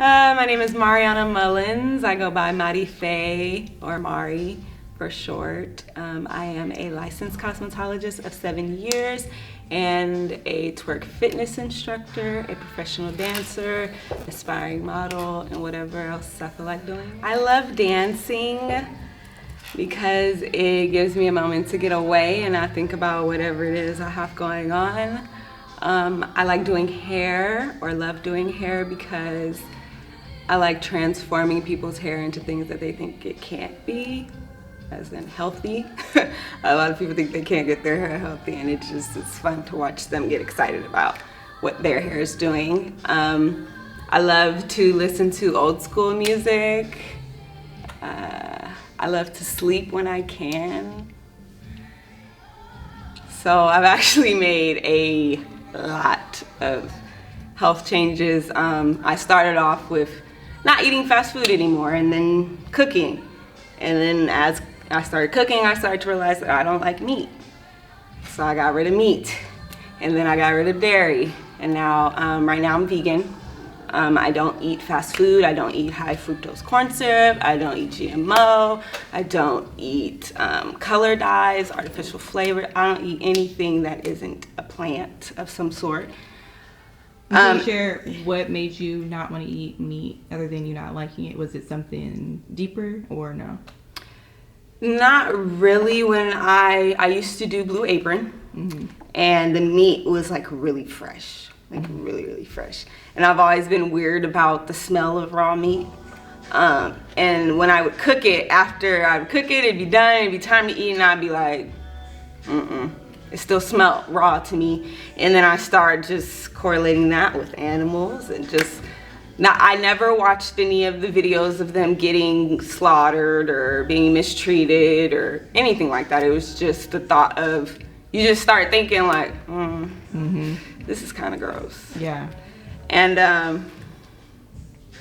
My name is Mariana Mullins. I go by Mari Faye, or Mari for short. I am a licensed cosmetologist of 7 years and a twerk fitness instructor, a professional dancer, aspiring model, and whatever else I feel like doing. I love dancing because it gives me a moment to get away and not think about whatever it is I have going on. I like doing hair, or love doing hair, because I like transforming people's hair into things that they think it can't be, as in healthy. A lot of people think they can't get their hair healthy, and it's fun to watch them get excited about what their hair is doing. I love to listen to old school music. I love to sleep when I can. So I've actually made a lot of health changes. I started off with not eating fast food anymore, and then cooking. And then as I started cooking, I started to realize that I don't like meat. So I got rid of meat, and then I got rid of dairy. And now, right now I'm vegan. I don't eat fast food. I don't eat high fructose corn syrup. I don't eat GMO. I don't eat color dyes, artificial flavor. I don't eat anything that isn't a plant of some sort. Can you share what made you not want to eat meat other than you not liking it? Was it something deeper or no? Not really. When I used to do Blue Apron, and the meat was like really fresh. Like really fresh. And I've always been weird about the smell of raw meat. And when I would cook it, after I would cook it, it'd be done, it'd be time to eat, and I'd be like, it still smelled raw to me. And then I started just correlating that with animals, and I never watched any of the videos of them getting slaughtered or being mistreated or anything like that. It was just the thought of, you just start thinking like, this is kind of gross. Yeah. And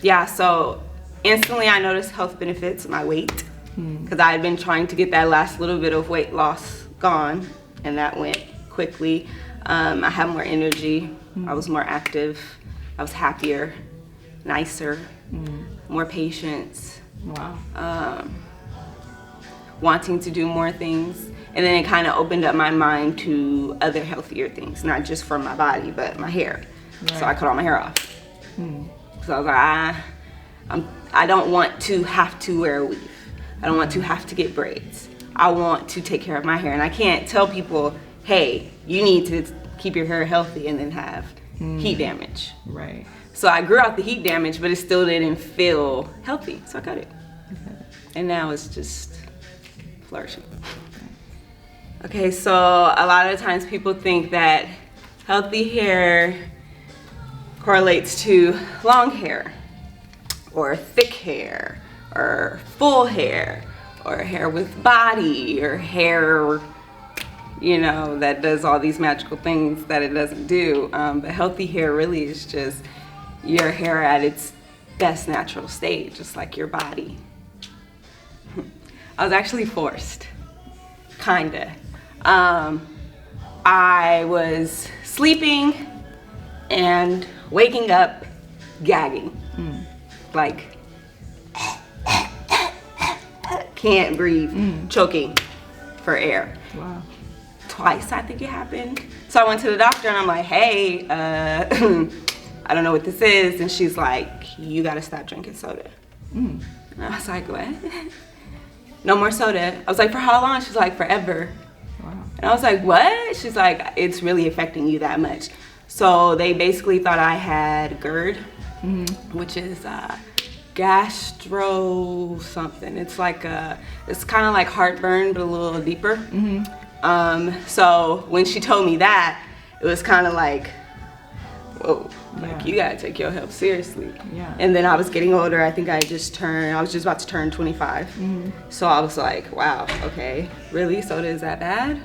yeah, so instantly I noticed health benefits of my weight, because I had been trying to get that last little bit of weight loss gone, and that went quickly. I had more energy. I was more active. I was happier, nicer, more patience. Wow. Wanting to do more things. And then it kind of opened up my mind to other healthier things, not just for my body, but my hair. Right. So I cut all my hair off. So I was like, I don't want to have to wear a weave. I don't want to have to get braids. I want to take care of my hair. And I can't tell people, hey, you need to keep your hair healthy and then have heat damage. Right. So I grew out the heat damage, but it still didn't feel healthy. So I cut it. And now it's just flourishing. Okay, so a lot of times people think that healthy hair correlates to long hair, or thick hair, or full hair, or hair with body, or hair, that does all these magical things that it doesn't do. But healthy hair really is just your hair at its best natural state, just like your body. I was actually forced, kinda. I was sleeping and waking up gagging, like can't breathe, choking for air. Wow. Twice I think it happened. So I went to the doctor and I'm like, hey, I don't know what this is. And she's like, you gotta stop drinking soda. And I was like, what? No more soda. I was like, for how long? She's like, forever. Wow. And I was like, what? She's like, it's really affecting you that much. So they basically thought I had GERD, which is gastro something. It's like it's kind of like heartburn, but a little deeper. So when she told me that, it was kind of like, whoa, like you gotta take your health seriously. Yeah. And then I was getting older. I think I was just about to turn 25. So I was like, wow, okay, really? Soda is that bad?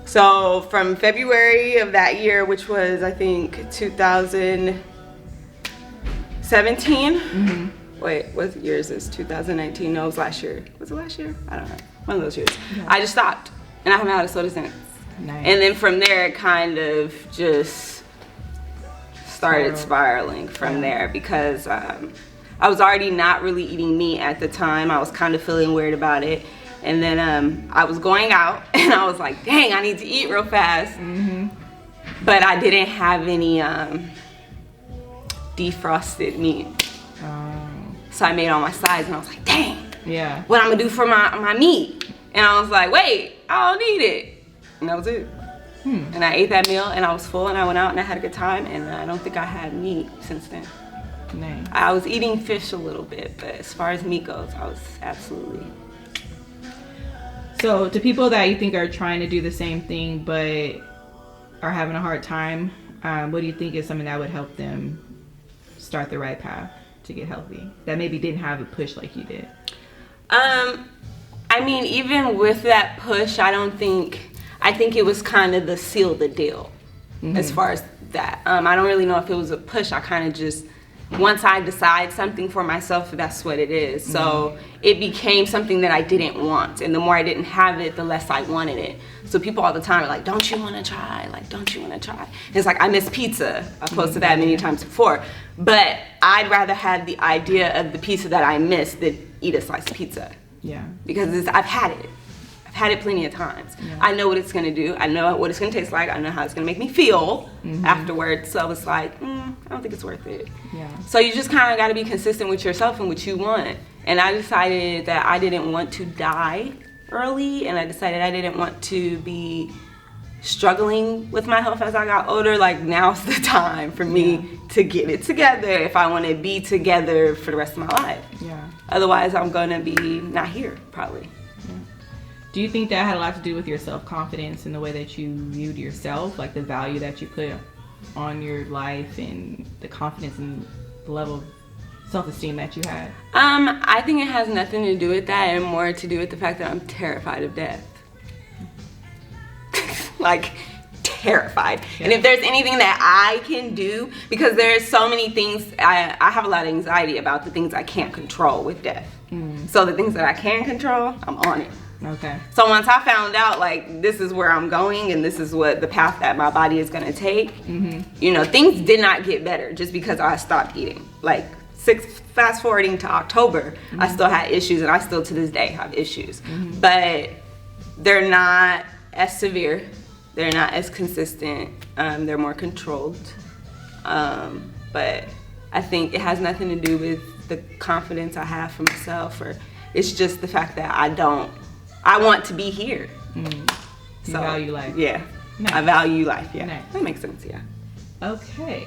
So from February of that year, which was I think 2017. Wait, what year is this? 2019? No, it was last year. Was it last year? I don't know. One of those years. Yeah. I just stopped, and I haven't had a soda since. Nice. And then from there, it kind of just started spiraling from there because I was already not really eating meat at the time. I was kind of feeling weird about it. And then I was going out and I was like, dang, I need to eat real fast. But I didn't have any defrosted meat. So I made all my sides and I was like, dang, what I'm gonna do for my meat? And I was like, wait, I don't need it. And that was it. And I ate that meal and I was full and I went out and I had a good time and I don't think I had meat since then. Nice. I was eating fish a little bit, but as far as meat goes, I was absolutely. So to people that you think are trying to do the same thing but are having a hard time, what do you think is something that would help them start the right path to get healthy that maybe didn't have a push like you did? I mean, even with that push, I think it was kind of the seal the deal as far as that. I don't really know if it was a push. I kind of just, once I decide something for myself, that's what it is. So it became something that I didn't want. And the more I didn't have it, the less I wanted it. So people all the time are like, don't you want to try? Like, don't you want to try? It's like, I miss pizza. I posted that many times before. But I'd rather have the idea of the pizza that I miss than eat a slice of pizza. Yeah. Because I've had it. I've had it plenty of times. Yeah. I know what it's going to do. I know what it's going to taste like. I know how it's going to make me feel afterwards. So it's like, I don't think it's worth it. Yeah. So you just kind of got to be consistent with yourself and what you want. And I decided that I didn't want to die early. And I decided I didn't want to be struggling with my health as I got older. Like, now's the time for me to get it together if I want to be together for the rest of my life. Yeah. Otherwise, I'm going to be not here, probably. Do you think that had a lot to do with your self-confidence and the way that you viewed yourself, like the value that you put on your life and the confidence and the level of self-esteem that you had? I think it has nothing to do with that and more to do with the fact that I'm terrified of death. Like, terrified. And if there's anything that I can do, because there's so many things, I have a lot of anxiety about the things I can't control with death. So the things that I can control, I'm on it. Okay. So once I found out, like, this is where I'm going and this is what the path that my body is going to take, you know, things did not get better just because I stopped eating. Like, fast forwarding to October, I still had issues and I still to this day have issues. But they're not as severe. They're not as consistent. They're more controlled. But I think it has nothing to do with the confidence I have for myself, or it's just the fact that I want to be here. You value life. Yeah. Nice. I value life, yeah. Nice. That makes sense, yeah. Okay.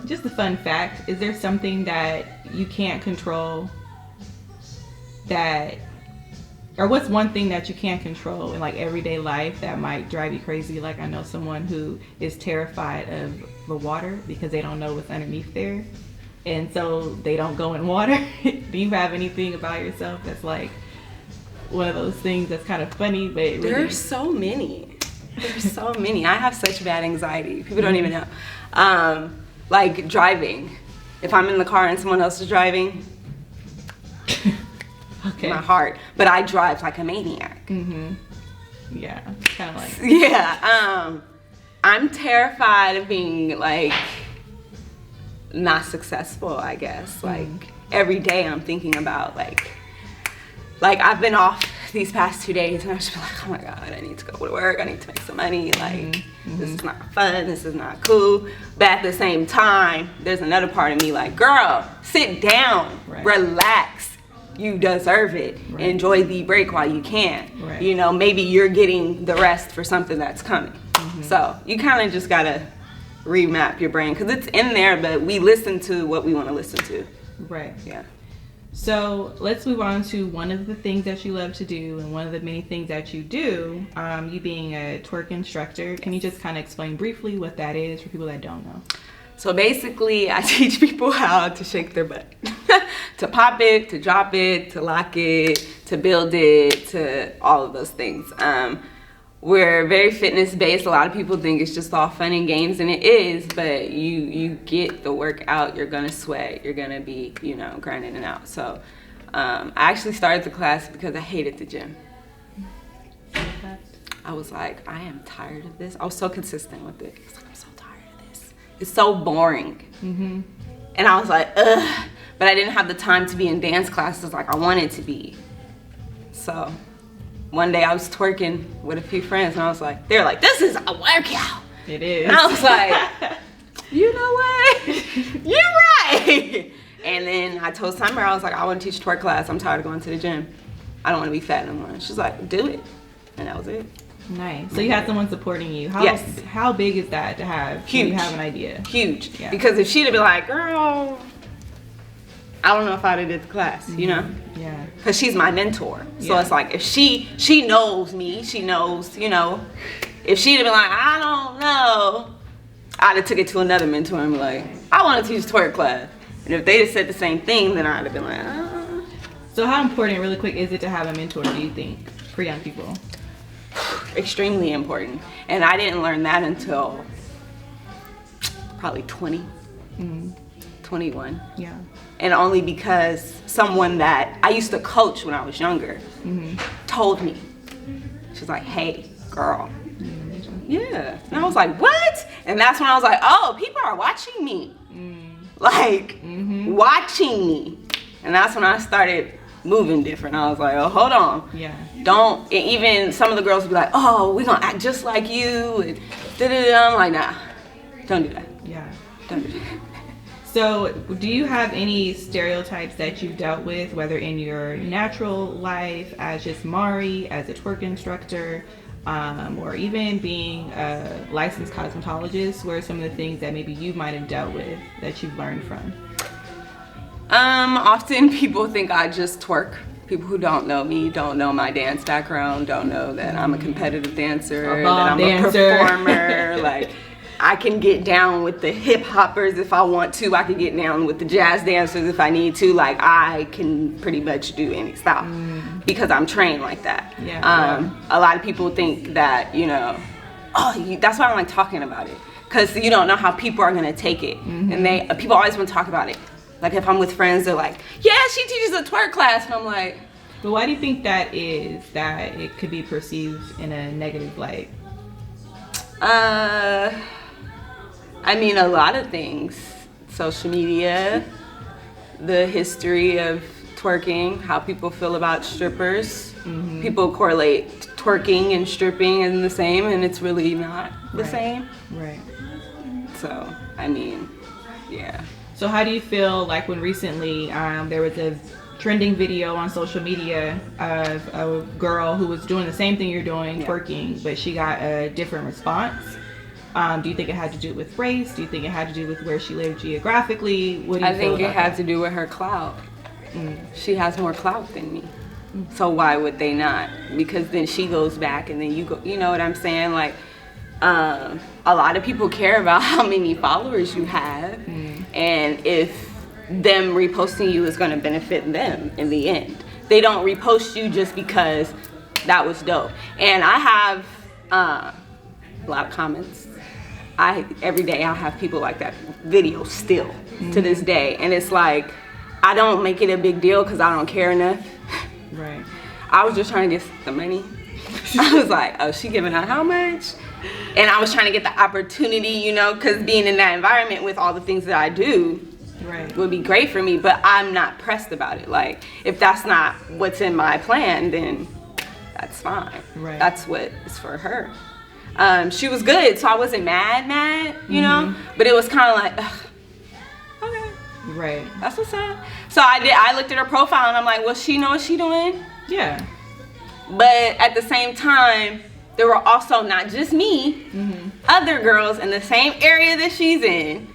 Just a fun fact, is there something that you can't control or what's one thing that you can't control in like everyday life that might drive you crazy? Like, I know someone who is terrified of the water because they don't know what's underneath there. And so they don't go in water. Do you have anything about yourself that's like one of those things that's kind of funny, but really... There's so many. I have such bad anxiety. People don't even know. Like driving. If I'm in the car and someone else is driving, okay. My heart. But I drive like a maniac. Yeah, kind of like... Yeah. I'm terrified of being like not successful, I guess. Like every day I'm thinking about like I've been off these past 2 days and I just feel like, oh my God, I need to go to work. I need to make some money. Like, this is not fun. This is not cool. But at the same time, there's another part of me like, girl, sit down, relax. You deserve it. Enjoy the break while you can. You know, maybe you're getting the rest for something that's coming. So you kind of just got to remap your brain because it's in there, but we listen to what we want to listen to. Right. Yeah. So let's move on to one of the things that you love to do and one of the many things that you do, you being a twerk instructor. Can you just kind of explain briefly what that is for people that don't know? So basically, I teach people how to shake their butt. To pop it, to drop it, to lock it, to build it, to all of those things. We're very fitness based. A lot of people think it's just all fun and games, and it is, but you get the workout, you're gonna sweat, you're gonna be, you know, grinding it out. So I actually started the class because I hated the gym. I was like, I am tired of this. I was so consistent with it. I was like, I'm so tired of this. it's so boring. And I was like, ugh. But I didn't have the time to be in dance classes like I wanted to be. So one day I was twerking with a few friends, and I was like, they're like, this is a workout. It is. And I was like, you know what? You're right. And then I told Summer, I was like, I want to teach twerk class. I'm tired of going to the gym. I don't want to be fat no more. She's like, do it. And that was it. Nice. So you had someone supporting you. Yes. How big is that to have? Huge. You have an idea. Huge. Yeah. Because if she'd have been like, girl, I don't know if I'd have did the class, you know? Yeah. Because she's my mentor. So Yeah. it's like, if she knows me, she knows, you know. If she'd have been like, I don't know, I'd have took it to another mentor and be like, I want to teach twerk class. And if they'd have said the same thing, then I'd have been like, So how important, really quick, is it to have a mentor, do you think, for young people? extremely important. And I didn't learn that until probably 20, 21. Yeah. And only because someone that I used to coach when I was younger told me. She was like, hey, girl. Yeah. And I was like, what? And that's when I was like, oh, people are watching me. Like, watching me. And that's when I started moving different. I was like, oh, hold on. Yeah. Don't, even some of the girls would be like, oh, we're gonna act just like you. And da-da-da. I'm like, nah, don't do that. Yeah. Don't do that. So do you have any stereotypes that you've dealt with, whether in your natural life as just Mari, as a twerk instructor, or even being a licensed cosmetologist? What are some of the things that maybe you might have dealt with that you've learned from? Often people think I just twerk. People who don't know me, don't know my dance background, don't know that I'm a competitive dancer, that I'm a performer. Like, I can get down with the hip hoppers if I want to. I can get down with the jazz dancers if I need to. Like, I can pretty much do any style because I'm trained like that. Yeah. A lot of people think that, you know, that's why I don't like talking about it, because you don't know how people are gonna take it, and people always want to talk about it. Like, if I'm with friends, they're like, yeah, she teaches a twerk class, and I'm like, but why do you think that is, that it could be perceived in a negative light? I mean, a lot of things. Social media, the history of twerking, how people feel about strippers. People correlate twerking and stripping in the same, and it's really not the same. Right. So, I mean, yeah. So how do you feel like when recently there was a trending video on social media of a girl who was doing the same thing you're doing, twerking, but she got a different response? Do you think it had to do with race? Do you think it had to do with where she lived geographically? What do you I feel think it about had that? to do with her clout. She has more clout than me. So why would they not? Because then she goes back and then you go, you know what I'm saying? Like, a lot of people care about how many followers you have, and if them reposting you is going to benefit them in the end. They don't repost you just because that was dope. And I have a lot of comments. Every day I have people like that video still to this day, and it's like, I don't make it a big deal because I don't care enough. Right. I was just trying to get the money. I was like, oh, she giving out how much? And I was trying to get the opportunity, you know, because being in that environment with all the things that I do would be great for me, but I'm not pressed about it. Like, if that's not what's in my plan, then that's fine. Right. That's what is for her. She was good, so I wasn't mad, you know, but it was kind of like, ugh, okay. Right. That's what's up. So I looked at her profile and I'm like, well, she know what she doing? Yeah. But at the same time, there were also not just me, other girls in the same area that she's in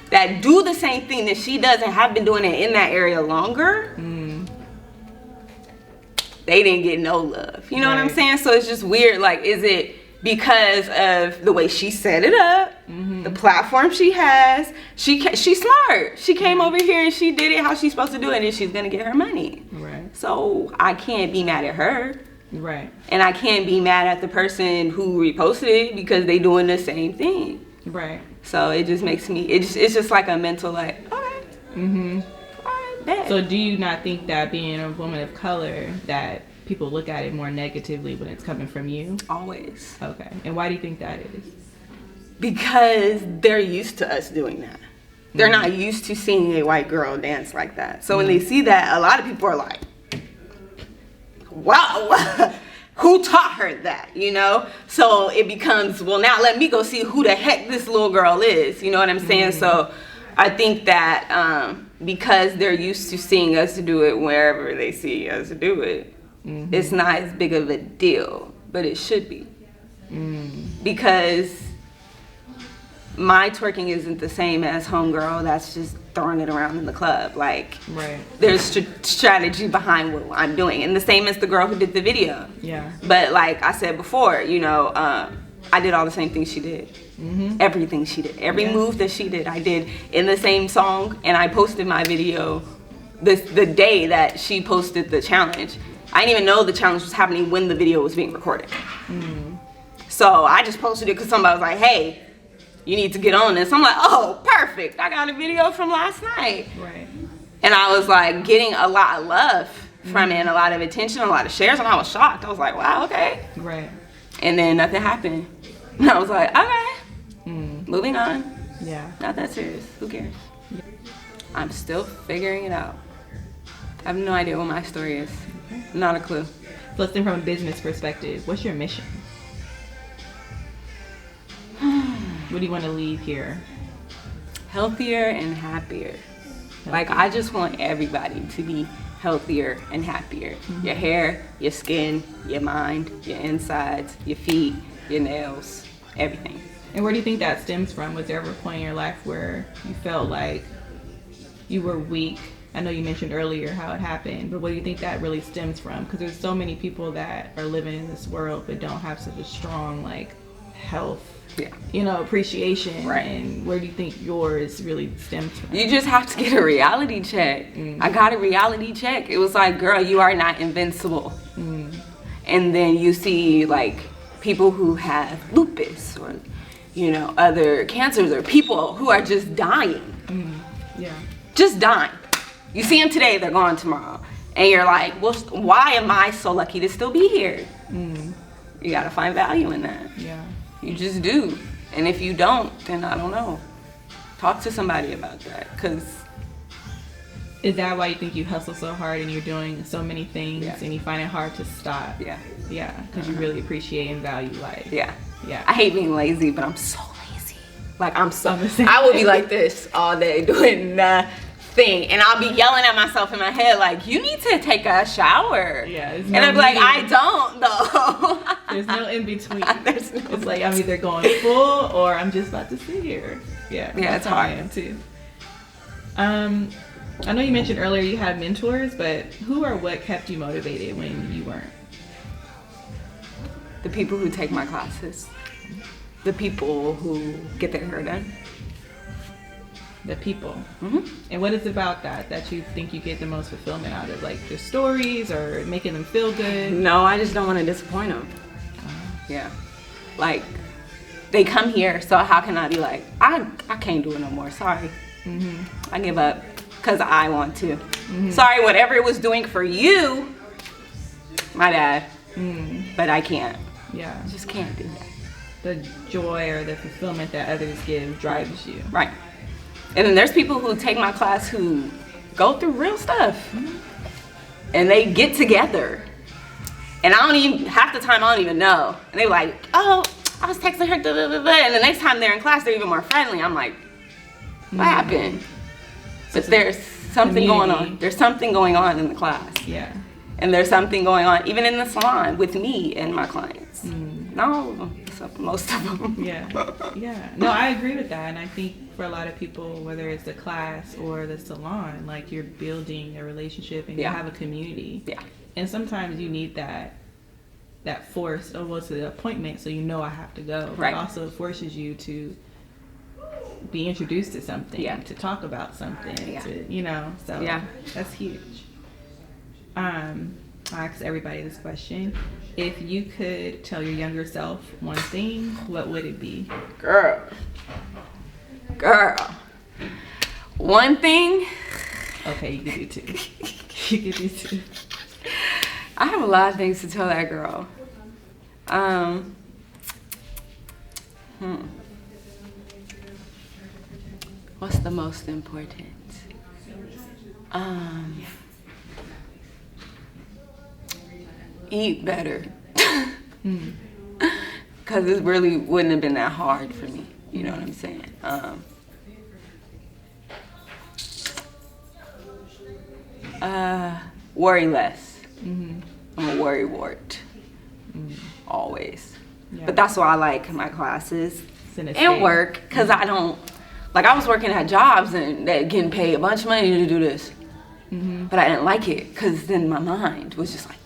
that do the same thing that she does and have been doing it in that area longer. They didn't get no love. You know what I'm saying? So it's just weird. Like, is it because of the way she set it up, the platform she has? She's smart. She came over here and she did it how she's supposed to do it, and she's gonna get her money. Right. So I can't be mad at her. Right. And I can't be mad at the person who reposted it because they doing the same thing. Right. So it just makes me, it's just like a mental, like, okay. All right, bet. So do you not think that being a woman of color, that people look at it more negatively when it's coming from you? Always. Okay. And why do you think that is? because they're used to us doing that. They're not used to seeing a white girl dance like that. So when they see that, a lot of people are like, wow, who taught her that, you know? So it becomes, well, now let me go see who the heck this little girl is, you know what I'm saying? So I think that because they're used to seeing us do it wherever they see us do it, it's not as big of a deal, but it should be. Because my twerking isn't the same as homegirl that's just throwing it around in the club. Like, there's strategy behind what I'm doing, and the same as the girl who did the video. Yeah. But like I said before, you know, I did all the same things she did. Everything she did, every move that she did, I did in the same song, and I posted my video the day that she posted the challenge. I didn't even know the challenge was happening when the video was being recorded. So I just posted it because somebody was like, hey, you need to get on this. I'm like, oh, perfect. I got a video from last night. Right. And I was like getting a lot of love from it, and a lot of attention, a lot of shares, and I was shocked. I was like, wow, okay. Right. And then nothing happened. And I was like, okay, moving on. Yeah. Not that serious. Who cares? I'm still figuring it out. I have no idea what my story is. Not a clue. So let's think from a business perspective. What's your mission? What do you want to leave here? Healthier and happier. Like, I just want everybody to be healthier and happier. Your hair, your skin, your mind, your insides, your feet, your nails, everything. And where do you think that stems from? Was there ever a point in your life where you felt like you were weak? I know you mentioned earlier how it happened, but what do you think that really stems from? Because there's so many people that are living in this world but don't have such a strong, like, health, you know, appreciation. Right. And where do you think yours really stems from? You just have to get a reality check. I got a reality check. It was like, girl, you are not invincible. And then you see, like, people who have lupus or, you know, other cancers, or people who are just dying. Yeah. Just dying. You see them today, they're gone tomorrow. And you're like, well, why am I so lucky to still be here? You gotta find value in that. Yeah. You just do. And if you don't, then I don't know. Talk to somebody about that. Cause is that why you think you hustle so hard and you're doing so many things and you find it hard to stop? Yeah. Yeah, because you really appreciate and value life. Yeah. Yeah. I hate being lazy, but I'm so lazy. Like, I'm so, I'm the same. I will be like this all day doing nothing. And I'll be yelling at myself in my head, like, you need to take a shower. Yeah. And I'm like, I don't, though. There's no in between. There's no It's like I'm either going full or I'm just about to sit here. Yeah. Yeah, that's it's how I hard. am too. I know you mentioned earlier you had mentors, but who or what kept you motivated when you weren't? The people who take my classes. The people who get their hair done. The people. And what is it about that you think you get the most fulfillment out of? Like their stories or making them feel good? No, I just don't want to disappoint them. Yeah. Like, they come here, so how can I be like, I can't do it no more, sorry. I give up because I want to. Sorry, whatever it was doing for you, my bad. But I can't. Yeah. I just can't do that. The joy or the fulfillment that others give drives you. Right. And then there's people who take my class who go through real stuff. And they get together. And I don't even, half the time I don't even know. And they're like, oh, I was texting her, da, da, da, da. And the next time they're in class, they're even more friendly. I'm like, what happened? But there's something going on. There's something going on in the class. Yeah. And there's something going on even in the salon with me and my clients. Not all of them, so most of them. Yeah. Yeah. No, I agree with that. And I think for a lot of people, whether it's the class or the salon, like you're building a relationship and you have a community. Yeah. And sometimes you need that force almost the appointment so you know I have to go. Right. But also it forces you to be introduced to something, to talk about something, to, you know, so that's huge. I ask everybody this question. If you could tell your younger self one thing, what would it be? Girl. One thing. Okay, you can do two. You can do two. I have a lot of things to tell that girl. What's the most important? Eat better. Because it really wouldn't have been that hard for me. You know what I'm saying? Worry less. I'm a worry wart. Always. Yeah. But that's why I like my classes in a and state. work, because I don't, like I was working at jobs and that getting paid a bunch of money to do this. But I didn't like it, because then my mind was just like,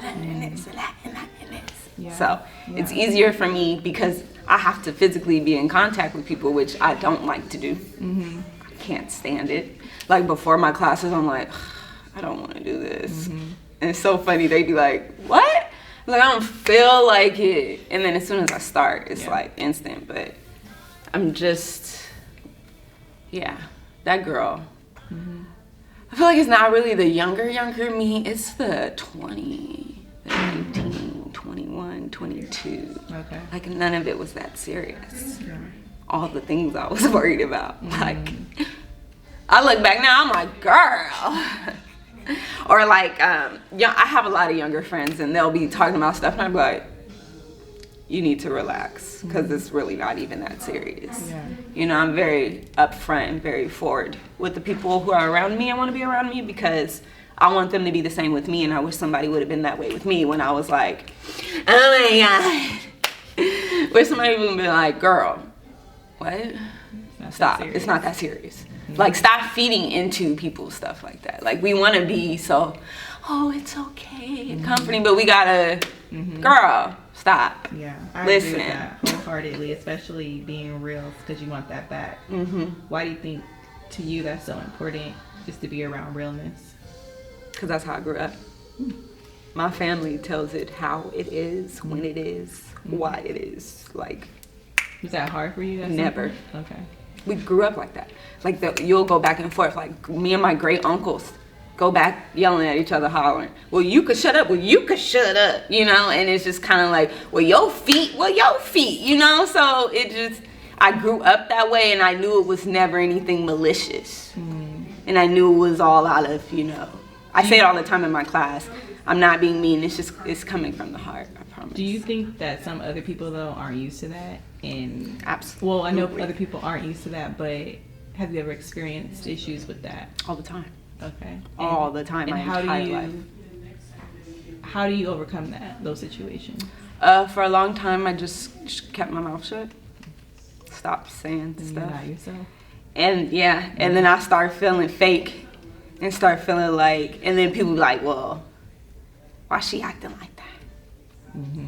and this and that and that and this. Yeah. So it's easier for me because I have to physically be in contact with people, which I don't like to do. I can't stand it. Like before my classes, I'm like, I don't want to do this. And it's so funny. They be like, what? Like, I don't feel like it. And then as soon as I start, it's like instant. But I'm just, that girl. I feel like it's not really the younger me. It's the 20, the 19, 21, 22. Okay. Like, none of it was that serious. Yeah. All the things I was worried about. Like, I look back now, I'm like, girl. Or like, I have a lot of younger friends and they'll be talking about stuff and I'm like, you need to relax because it's really not even that serious. Yeah. You know, I'm very upfront and very forward with the people who are around me. I want to be around me because I want them to be the same with me, and I wish somebody would have been that way with me when I was like, oh my God. Where somebody would be like, girl, what? Stop. It's not that serious. Like, stop feeding into people's stuff like that. Like, we want to be so, oh, it's okay and comforting, but we gotta, girl, stop. Yeah, I Listen. agree with that wholeheartedly, especially being real, because you want that back. Why do you think, to you, that's so important, just to be around realness? Because that's how I grew up. My family tells it how it is, when it is, why it is. Like, Was that hard for you? Never. Okay. we grew up like that. Like, you'll go back and forth. Like, me and my great uncles go back yelling at each other, hollering, well, you could shut up, well, you could shut up, you know? And it's just kind of like, well, your feet, you know? So it just, I grew up that way, and I knew it was never anything malicious. And I knew it was all out of, you know, I say it all the time in my class, I'm not being mean, it's coming from the heart, I promise. Do you think that some other people, though, aren't used to that? And Absolutely. well, I know other people aren't used to that, but have you ever experienced issues with that? All the time. Okay. All the time, And my entire life. How do you overcome those situations? For a long time, I just kept my mouth shut. Stopped saying stuff. Deny yourself. And and then I start feeling fake and start feeling like, and then people be like, well, why she acting like that?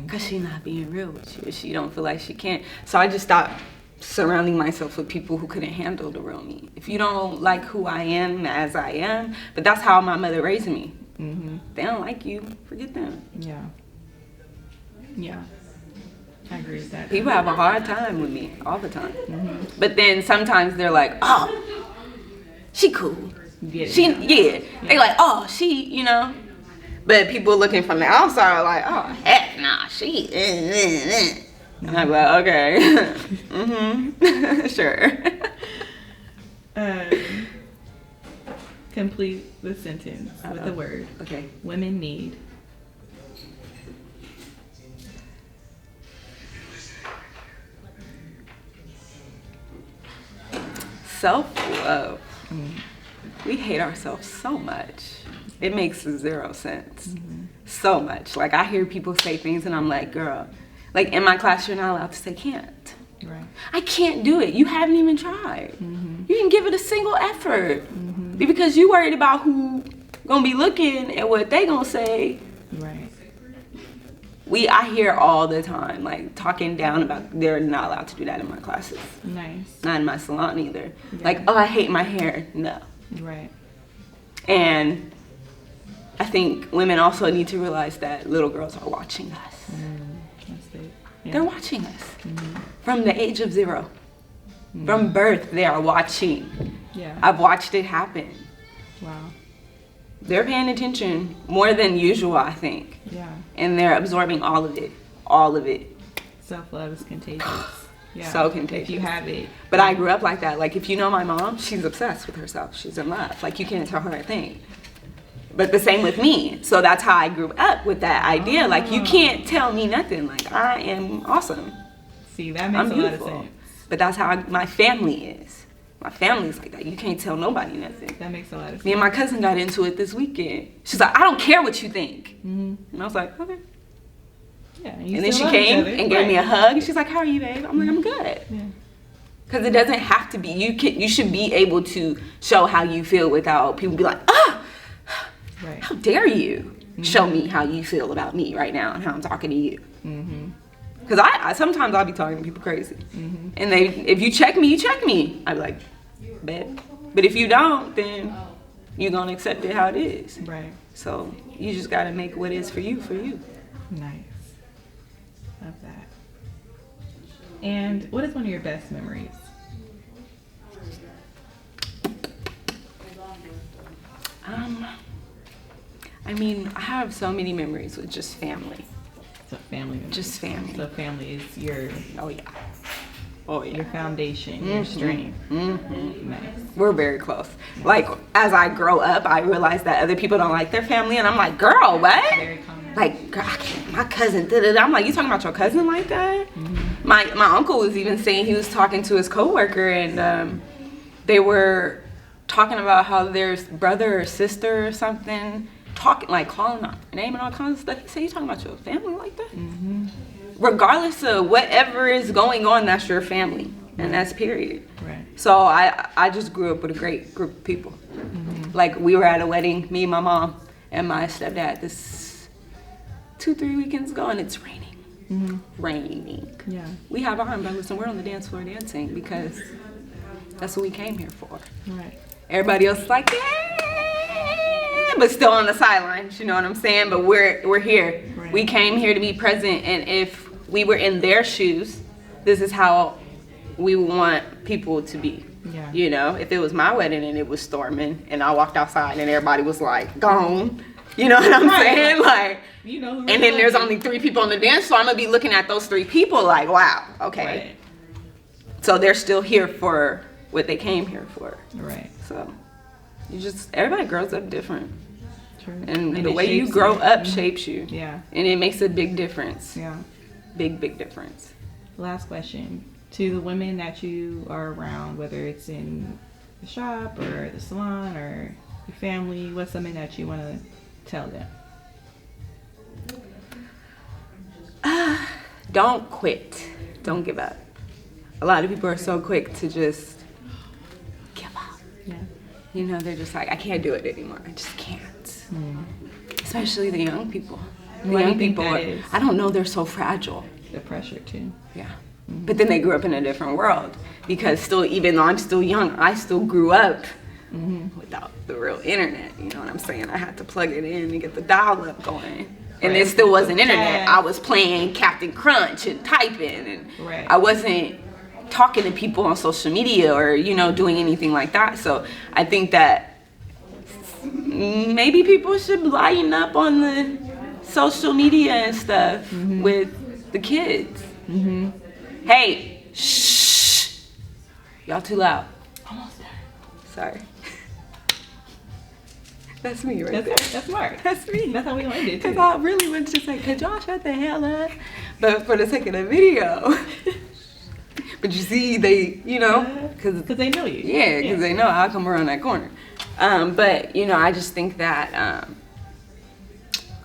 Because she not being real with you. She don't feel like she can. So I just stopped surrounding myself with people who couldn't handle the real me. If you don't like who I am as I am, but that's how my mother raised me. They don't like you, forget them. Yeah. Yeah. I agree with that. People have a hard time with me all the time. But then sometimes they're like, oh, she cool. You get it She, now. They like, oh, she, you know. But people looking from the outside are like, oh, heck nah, she, And I'm like, okay. Sure. Complete the sentence with a word. Okay. Women need. Self-love. We hate ourselves so much. It makes zero sense. So much. Like, I hear people say things and I'm like, girl, like in my class, you're not allowed to say can't. Right. I can't do it. You haven't even tried. You can give it a single effort. Because you worried about who gonna be looking at what they gonna say. Right. I hear all the time, like, talking down about, they're not allowed to do that in my classes. Nice. Not in my salon either. Yeah. Like, oh, I hate my hair. No. Right. And I think women also need to realize that little girls are watching us. That's big. Yeah. They're watching us from the age of 0. From birth, they are watching. Yeah. I've watched it happen. Wow. They're paying attention more than usual, I think. Yeah. And they're absorbing all of it. All of it. Self-love is contagious. Yeah. So contagious. If you have it. But I grew up like that. Like, if you know my mom, she's obsessed with herself. She's in love. Like, you can't tell her a thing. But the same with me. So that's how I grew up with that idea. Like, you can't tell me nothing. Like, I am awesome. See, that makes a lot of sense. But that's how my family is. My family's like that. You can't tell nobody nothing. That makes a lot of sense. Me and my cousin got into it this weekend. She's like, I don't care what you think. And I was like, okay. Yeah, And then she came and gave me a hug. And she's like, how are you, babe? I'm like, I'm good. Yeah. Because it doesn't have to be. You should be able to show how you feel without people be like, ah, how dare you show me how you feel about me right now and how I'm talking to you. Because I sometimes I'll be talking to people crazy. And if you check me, you check me. I'd be like, bet. But if you don't, then you're going to accept it how it is. Right. So you just got to make what is for you, for you. Nice. Love that. And what is one of your best memories? I mean, I have so many memories with just family. So family members. Just family. So family is your your foundation, your strength. Nice. We're very close. Like, as I grow up, I realize that other people don't like their family, and I'm like, girl, what? Very common. Like, girl, my cousin, da-da-da. I'm like, you talking about your cousin like that? My uncle was even saying, he was talking to his coworker, and they were talking about how their brother or sister or something, calling out their name and all kinds of stuff. He said, you talking about your family like that? Regardless of whatever is going on, that's your family, and that's period. Right. So I just grew up with a great group of people. Like, we were at a wedding, me and my mom and my stepdad, this 2-3 weekends ago, and it's raining. Raining. Yeah. We have our umbrellas and we're on the dance floor dancing because that's what we came here for. Right. Everybody else is like, yeah, but still on the sidelines, you know what I'm saying? But we're here. Right. We came here to be present, and if we were in their shoes, this is how we want people to be. Yeah. You know, if it was my wedding and it was storming and I walked outside and everybody was like, gone, you know what I'm saying? Like, you know, and then there's only 3 people on the dance floor, I'm gonna be looking at those 3 people like, wow, okay. Right. So they're still here for what they came here for. Right. So everybody grows up different. True. And the it way you shapes grow you. up shapes you. Yeah. And it makes a big difference. Yeah. Big difference. Last question. To the women that you are around, whether it's in the shop or the salon or your family, what's something that you want to tell them? Don't quit. Don't give up. A lot of people are so quick to just give up. Yeah. You know, they're just like, I can't do it anymore. I just can't. Especially the young people. The young people, I don't know, they're so fragile. The pressure too. Yeah. But then they grew up in a different world, because still, even though I'm still young, I still grew up without the real internet. You know what I'm saying? I had to plug it in and get the dial-up going. And it still wasn't internet. I was playing Captain Crunch and typing, and I wasn't talking to people on social media or, you know, doing anything like that. So I think that maybe people should lighten up on the social media and stuff with the kids. Hey, shh, y'all too loud. Almost done. Sorry. That's me right there. That's smart. That's me. That's how we learned it too. Because I really wanted to say, could y'all shut the hell up? But for the sake of the video. But you see, they, you know, because they know you. Yeah, because they know I'll come around that corner. But, you know, I just think that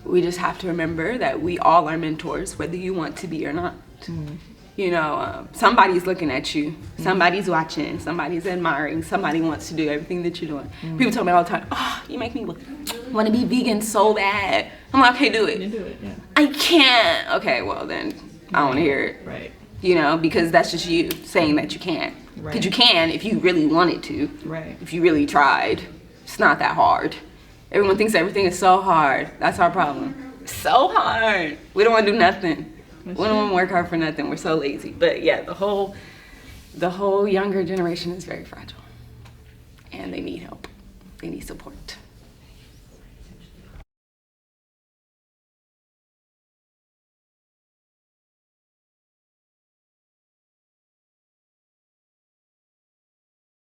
we just have to remember that we all are mentors, whether you want to be or not. You know, somebody's looking at you, somebody's watching, somebody's admiring, somebody wants to do everything that you're doing. People tell me all the time, oh, you make me want to be vegan so bad. I'm like, okay, do it. You do it, yeah. I can't. Okay, well then, I don't want to hear it. Right. You know, because that's just you saying that you can't. Because you can if you really wanted to. Right. If you really tried. It's not that hard. Everyone thinks everything is so hard. That's our problem. It's so hard. We don't want to do nothing. We don't want to work hard for nothing. We're so lazy. But yeah, the whole younger generation is very fragile. And they need help. They need support.